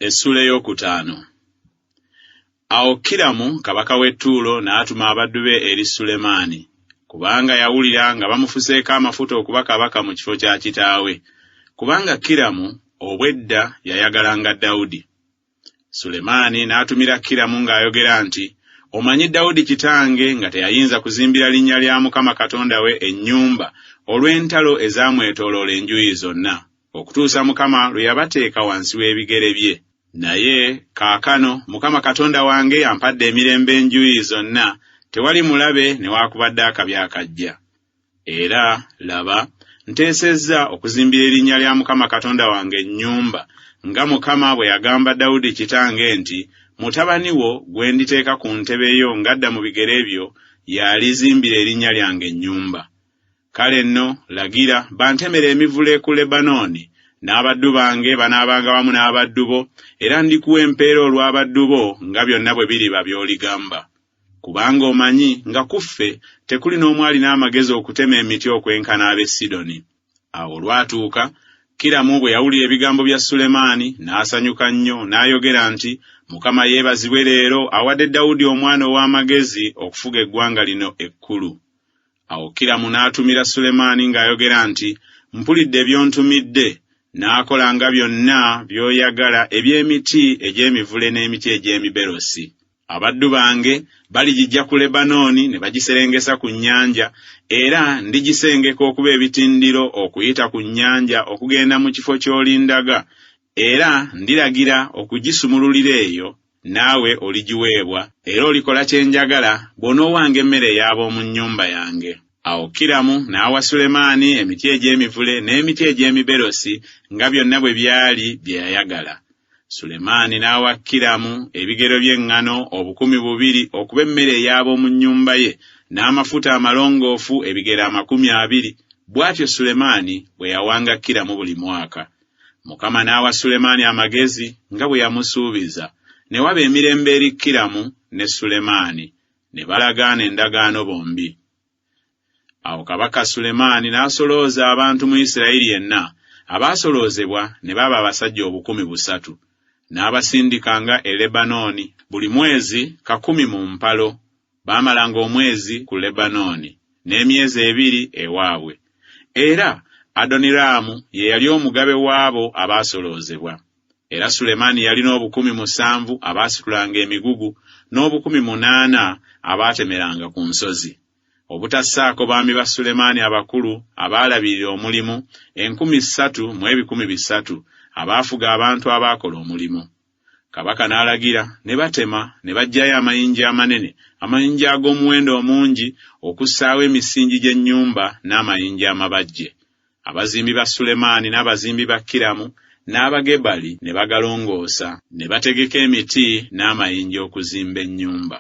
Essula ey'okutaano. Awo Kiramu kabaka w'e Ttuulo n'atuma abaddu be eri Sulemaani, kubanga yawulira nga bamufuseeko amafuta okuba kabaka mu kifo kya kitaawe, kubanga Kiramu obwedda yayagalanga Dawudi. Sulemaani n'atumira Kiramu ng'ayogera nti, "Omanyi Dawudi kitange nga teyayinza kuzimbira linnya lya Mukama Katonda we ennyumba olw'entalo ezaamwetooloola enjuuyi zonna, okutuusa Mukama lwe yabateeka wansi w'ebigere bye. Naye kaakano Mukama Katonda wange ampadde emirembe enjuuyi zonna, tewali mulabe newaakubadde akabi akajja. Era laba, nteesezza okuzimbira erinnya lya Mukama Katonda wange ennyumba, nga Mukama bwe yagamba Dawudi kitange nti, mutabani wo gwe nditeeka ku ntebe yo ng'adda mu bigere byo y'alizimbira erinnya lyange ennyumba. Kale nno lagira bantemere emivule ku Lebanooni, n'abaddu bange banaabanga wamu n'abaddu bo, era ndikuwa empeera olw'abaddu bo nga byonna bwe biriba by'oligamba. Kubanga omanyi nga kuffe tekuli n'omu alina amagezi okutema emiti okwenkana ab'e Sidoni." Awo olwatuuka, Kiramu bwe yawulira ebigambo bya Sulemaani n'asanyuka nnyo, n'ayogera nti, "Mukama yeebazibwe leero awadde Dawudi omwana ow'amagezi okufuga eggwanga lino ekkulu." Awo Kiramu n'atumira Sulemaani ng'ayogera nti, "Mpulidde by'ontumidde, n'akolanga byonna by'oyagala eby'emiti egy'emivule n'emiti egy'emiberosi. Abaddu bange baligijja ku Lebanooni ne bagiserengesa ku nnyanja, era ndigisengeka okuba ebitindiro okuyita ku nnyanja okugenda mu kifo ky'olindaga, era ndiragira okugisumululira eyo, naawe oligiweebwa, era olikola kye njagala bw'onoowanga emmere y'ab'omu nnyumba yange." Awo Kiramu n'awa Sulemaani emiti egy'emivule n'emiti egy'emiberosi nga byonna bwe byali bye yayagala. Sulemaani n'awa Kiramu ebigero by'eŋŋano 200 okuba emmere ey'ab'omu nnyumba ye, n'amafuta amalongoofu ebigero 20. Bw'atyo Sulemaani bwe yawanga Kiramu buli mwaka. Mukama n'awa Sulemaani amagezi nga bwe yamusuubiza, ne waba emirembe eri Kiramu ne Sulemaani, ne balagaana endagaano bombi. Awo kabaka Sulemaani n'asolooza abantu mu Isirayiri yenna, abaasoloozebwa ne baba abasajja 300,000, n'abasindikanga e Lebanooni buli mwezi 10 mu mpalo. Baamalanga omwezi ku Lebanooni n'emyezi 2 ewaabwe. Era Adoniraamu ye yali omugabe w'abo abaasoloozebwa. Era Sulemaani yalina 7,000 abaasitulanga emigugu, n'80 abaatemeranga ku nsozi. Obutassaako baami ba Sulemaani abakulu abaalabirira omulimu 3,300 abaafuga abantu abaakola omulimu. Kabaka n'alagira ne batema ne baggyayo amayinja amanene, amayinja ag'omuwendo omungi, okussaawo emisingi gy'ennyumba n'amayinja amabajje. Abazimbi ba Sulemaani n'abazimbi ba Kiramu n'Abagebali ne bagalongoosa, ne bategeka emiti n'amayinja okuzimba ennyumba.